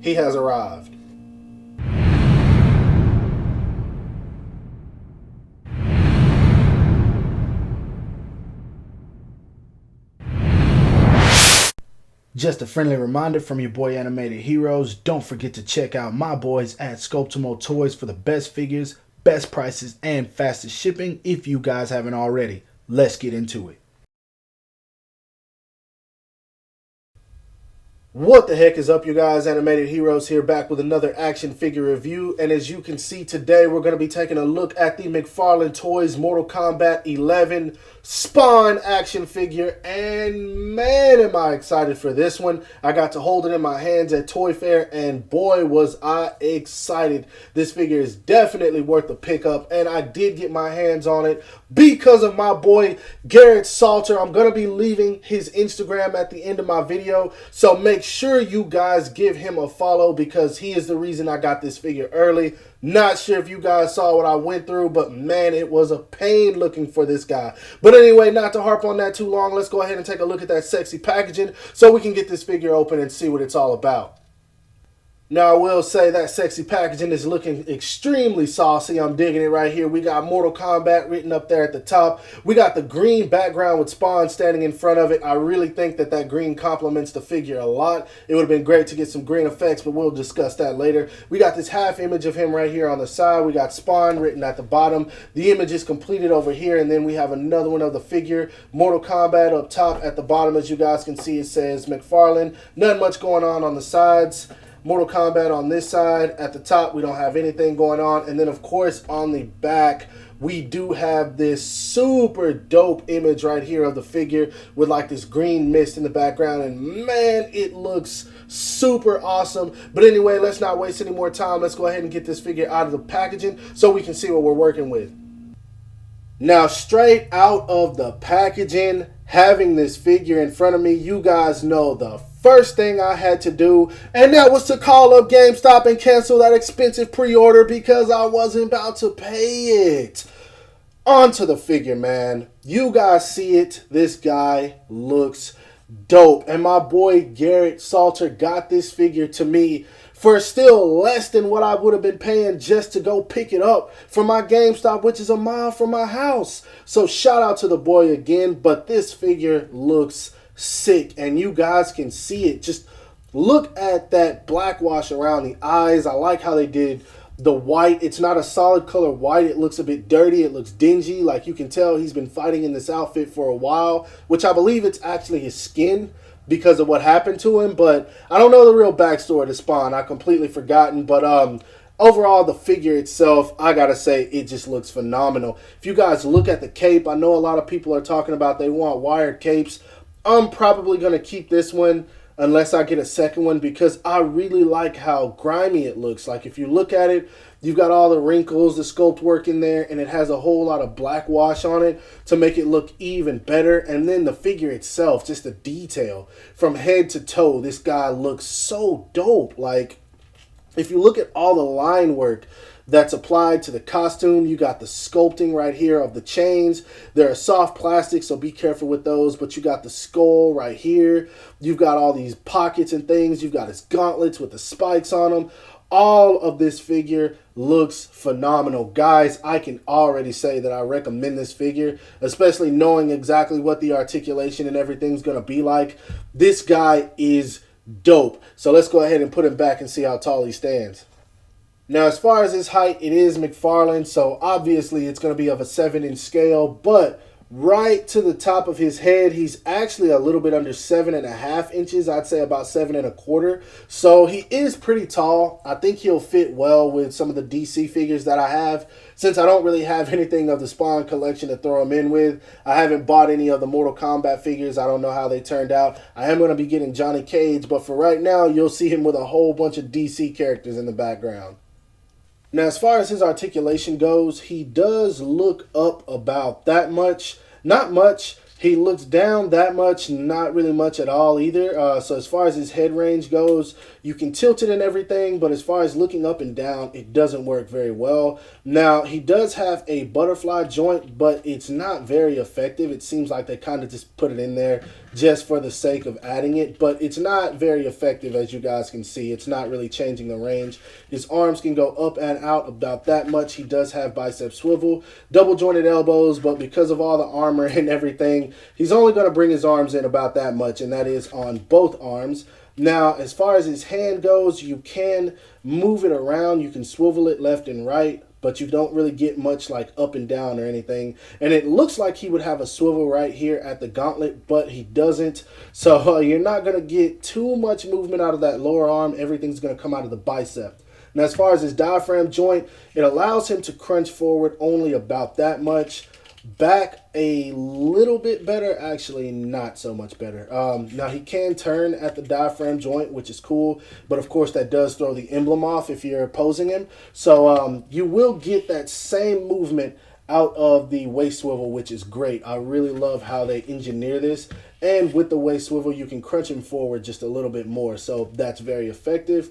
he has arrived. Just a friendly reminder from your boy Animated Heroes, don't forget to check out my boys at Sculptimo Toys for the best figures, best prices, and fastest shipping if you guys haven't already. Let's get into it. What the heck is up, you guys? Animated Heroes here, back with another action figure review. And as you can see today, we're going to be taking a look at the McFarlane Toys Mortal Kombat 11 Spawn action figure. And man, am I excited for this one. I got to hold it in my hands at Toy Fair, and boy, was I excited. This figure is definitely worth a pickup, and I did get my hands on it because of my boy Garrett Salter. I'm going to be leaving his Instagram at the end of my video, so make sure you guys give him a follow because he is the reason I got this figure early. Not sure if you guys saw what I went through, but man, it was a pain looking for this guy. But anyway, not to harp on that too long, let's go ahead and take a look at that sexy packaging so we can get this figure open and see what it's all about. Now, I will say that sexy packaging is looking extremely saucy. I'm digging it right here. We got Mortal Kombat written up there at the top. We got the green background with Spawn standing in front of it. I really think that that green complements the figure a lot. It would have been great to get some green effects, but we'll discuss that later. We got this half image of him right here on the side. We got Spawn written at the bottom. The image is completed over here, and then we have another one of the figure. Mortal Kombat up top at the bottom. As you guys can see, it says McFarlane. Not much going on the sides. Mortal Kombat on this side. At the top, we don't have anything going on. And then, of course, on the back, we do have this super dope image right here of the figure with like this green mist in the background. And man, it looks super awesome. But anyway, let's not waste any more time. Let's go ahead and get this figure out of the packaging so we can see what we're working with. Now, straight out of the packaging, having this figure in front of me, you guys know the first thing I had to do, and that was to call up GameStop and cancel that expensive pre-order because I wasn't about to pay it. On to the figure, man. You guys see it. This guy looks dope. And my boy Garrett Salter got this figure to me for still less than what I would have been paying just to go pick it up from my GameStop, which is a mile from my house. So shout out to the boy again, but this figure looks sick, and you guys can see it. Just look at that black wash around the eyes. I like how they did the white. It's not a solid color white. It looks a bit dirty. It looks dingy. Like you can tell he's been fighting in this outfit for a while, which I believe it's actually his skin because of what happened to him. But I don't know the real backstory to Spawn. I completely forgotten. But overall, the figure itself, I gotta say, it just looks phenomenal. If you guys look at the cape, I know a lot of people are talking about they want wired capes. I'm probably going to keep this one unless I get a second one because I really like how grimy it looks. Like if you look at it, you've got all the wrinkles, the sculpt work in there, and it has a whole lot of black wash on it to make it look even better. And then the figure itself, just the detail from head to toe, this guy looks so dope. Like if you look at all the line work that's applied to the costume, you got the sculpting right here of the chains. They're soft plastic, so be careful with those, but you got the skull right here. You've got all these pockets and things. You've got his gauntlets with the spikes on them. All of this figure looks phenomenal. Guys, I can already say that I recommend this figure, especially knowing exactly what the articulation and everything's going to be like. This guy is dope. So let's go ahead and put him back and see how tall he stands. Now, as far as his height, it is McFarlane, so obviously it's going to be of a 7-inch scale, but right to the top of his head, he's actually a little bit under 7.5 inches. I'd say about 7.25. So he is pretty tall. I think he'll fit well with some of the DC figures that I have. Since I don't really have anything of the Spawn collection to throw him in with, I haven't bought any of the Mortal Kombat figures. I don't know how they turned out. I am going to be getting Johnny Cage, but for right now, you'll see him with a whole bunch of DC characters in the background. Now, as far as his articulation goes, he does look up about that much. Not much, He looks down that much, not really much at all either. So as far as his head range goes, you can tilt it and everything, but as far as looking up and down, it doesn't work very well. Now, he does have a butterfly joint, but it's not very effective. It seems like they kind of just put it in there just for the sake of adding it, but it's not very effective, as you guys can see. It's not really changing the range. His arms can go up and out about that much. He does have bicep swivel, double jointed elbows, but because of all the armor and everything, he's only going to bring his arms in about that much, and that is on both arms. Now, as far as his hand goes, you can move it around. You can swivel it left and right, but you don't really get much like up and down or anything. And it looks like he would have a swivel right here at the gauntlet, but he doesn't. So you're not going to get too much movement out of that lower arm. Everything's going to come out of the bicep. Now, as far as his diaphragm joint, it allows him to crunch forward only about that much. Back a little bit better, actually not so much better. Now he can turn at the diaphragm joint, which is cool, but of course that does throw the emblem off if you're opposing him. So you will get that same movement out of the waist swivel, which is great. I really love how they engineer this. And with the waist swivel, you can crunch him forward just a little bit more. So that's very effective.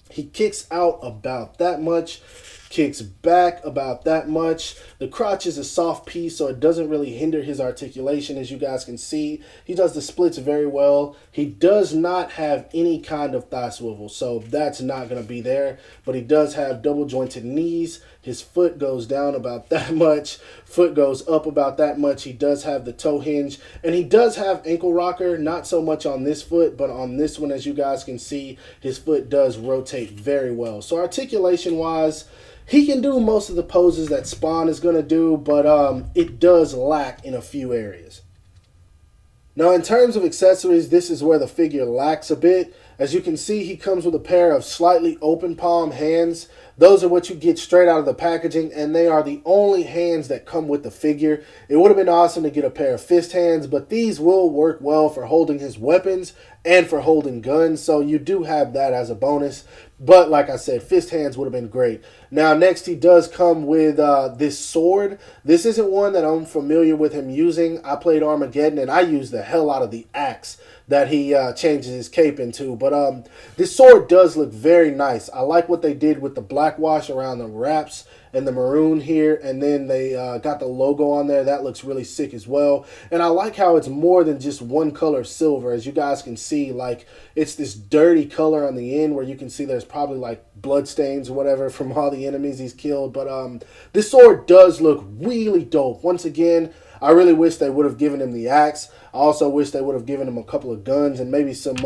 He kicks out about that much, kicks back about that much. The crotch is a soft piece, so it doesn't really hinder his articulation, as you guys can see. He does the splits very well. He does not have any kind of thigh swivel, so that's not going to be there. But he does have double jointed knees. His foot goes down about that much. Foot goes up about that much. He does have the toe hinge, and he does have ankle rocker, not so much on this foot, but on this one, as you guys can see, his foot does rotate very well. So articulation-wise, he can do most of the poses that Spawn is going to do, but it does lack in a few areas. Now, in terms of accessories, this is where the figure lacks a bit. As you can see, he comes with a pair of slightly open palm hands. Those are what you get straight out of the packaging, and they are the only hands that come with the figure. It would have been awesome to get a pair of fist hands, but these will work well for holding his weapons and for holding guns, so you do have that as a bonus. But like I said, fist hands would have been great. Now, next he does come with this sword. This isn't one that I'm familiar with him using. I played Armageddon, and I used the hell out of the axe that he changes his cape into. But this sword does look very nice. I like what they did with the black wash around the wraps and the maroon here, and then they got the logo on there. That looks really sick as well. And I like how it's more than just one color silver. As you guys can see, like, it's this dirty color on the end where you can see there's probably like blood stains or whatever from all the enemies he's killed. But this sword does look really dope. Once again, I really wish they would have given him the axe. I also wish they would have given him a couple of guns and maybe some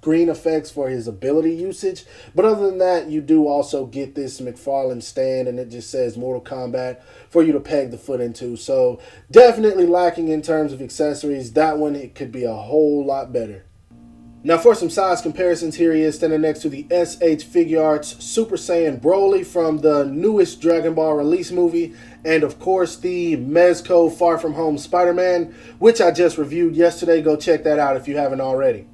green effects for his ability usage. But other than that, you do also get this McFarlane stand, and it just says Mortal Kombat for you to peg the foot into. So definitely lacking in terms of accessories. That one, it could be a whole lot better. Now for some size comparisons, here he is standing next to the SH Figuarts Super Saiyan Broly from the newest Dragon Ball release movie, and of course the Mezco Far From Home Spider-Man, which I just reviewed yesterday. Go check that out if you haven't already.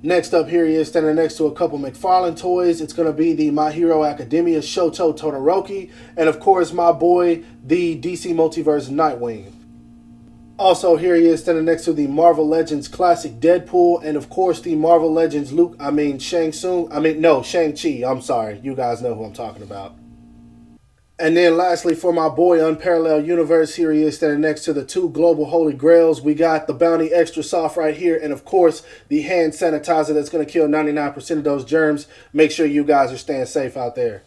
Next up, here he is standing next to a couple McFarlane toys. It's going to be the My Hero Academia Shoto Todoroki, and of course my boy, the DC Multiverse Nightwing. Also, here he is standing next to the Marvel Legends Classic Deadpool, and of course the Marvel Legends Shang-Chi. I'm sorry, you guys know who I'm talking about. And then lastly, for my boy Unparalleled Universe, here he is standing next to the two Global Holy Grails. We got the Bounty Extra Soft right here, and of course the hand sanitizer that's going to kill 99% of those germs. Make sure you guys are staying safe out there.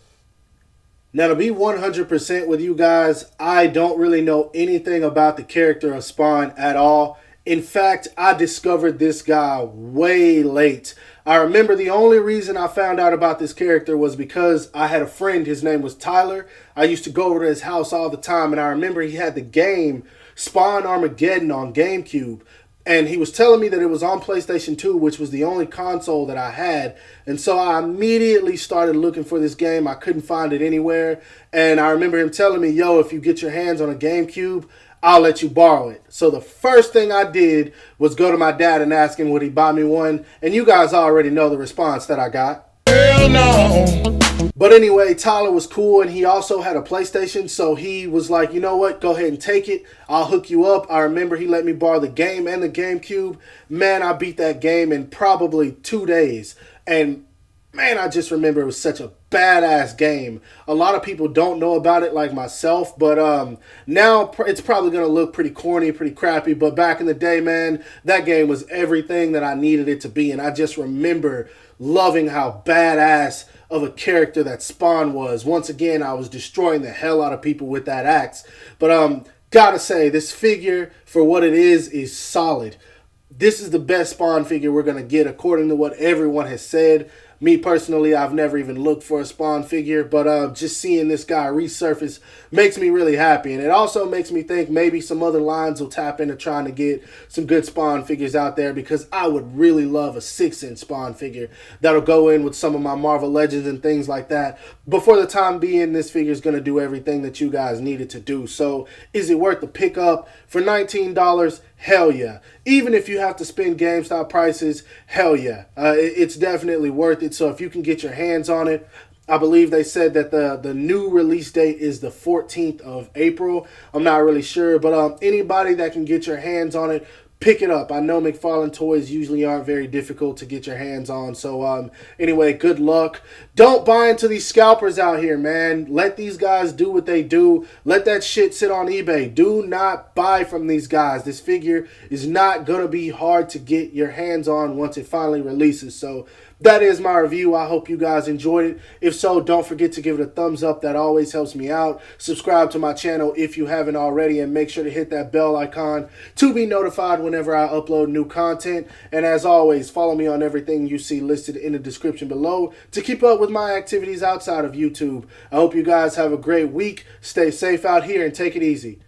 Now, to be 100% with you guys, I don't really know anything about the character of Spawn at all. In fact, I discovered this guy way late. I remember the only reason I found out about this character was because I had a friend. His name was Tyler. I used to go over to his house all the time, and I remember he had the game Spawn Armageddon on GameCube. And he was telling me that it was on PlayStation 2, which was the only console that I had. And so I immediately started looking for this game. I couldn't find it anywhere. And I remember him telling me, yo, if you get your hands on a GameCube, I'll let you borrow it. So the first thing I did was go to my dad and ask him would he buy me one. And you guys already know the response that I got. Hell no. But anyway, Tyler was cool, and he also had a PlayStation, so he was like, you know what, go ahead and take it. I'll hook you up. I remember he let me borrow the game and the GameCube. Man, I beat that game in probably 2 days. And man, I just remember it was such a badass game. A lot of people don't know about it like myself, but now it's probably going to look pretty corny, pretty crappy. But back in the day, man, that game was everything that I needed it to be. And I just remember loving how badass of a character that Spawn was. Once again, I was destroying the hell out of people with that axe. But gotta say, this figure, for what it is solid. This is the best Spawn figure we're going to get according to what everyone has said. Me personally, I've never even looked for a Spawn figure, but just seeing this guy resurface makes me really happy. And it also makes me think maybe some other lines will tap into trying to get some good Spawn figures out there, because I would really love a 6-inch Spawn figure that'll go in with some of my Marvel Legends and things like that. But for the time being, this figure is going to do everything that you guys needed to do. So is it worth the pickup? For $19, hell yeah. Even if you have to spend GameStop prices, hell yeah. It's definitely worth it. So if you can get your hands on it, I believe they said that the new release date is the 14th of April. I'm not really sure, but anybody that can get your hands on it, pick it up. I know McFarlane toys usually aren't very difficult to get your hands on. So anyway, good luck. Don't buy into these scalpers out here, man. Let these guys do what they do. Let that shit sit on eBay. Do not buy from these guys. This figure is not going to be hard to get your hands on once it finally releases. So that is my review. I hope you guys enjoyed it. If so, don't forget to give it a thumbs up. That always helps me out. Subscribe to my channel if you haven't already, and make sure to hit that bell icon to be notified whenever I upload new content. And as always, follow me on everything you see listed in the description below to keep up with my activities outside of YouTube. I hope you guys have a great week. Stay safe out here and take it easy.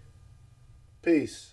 Peace.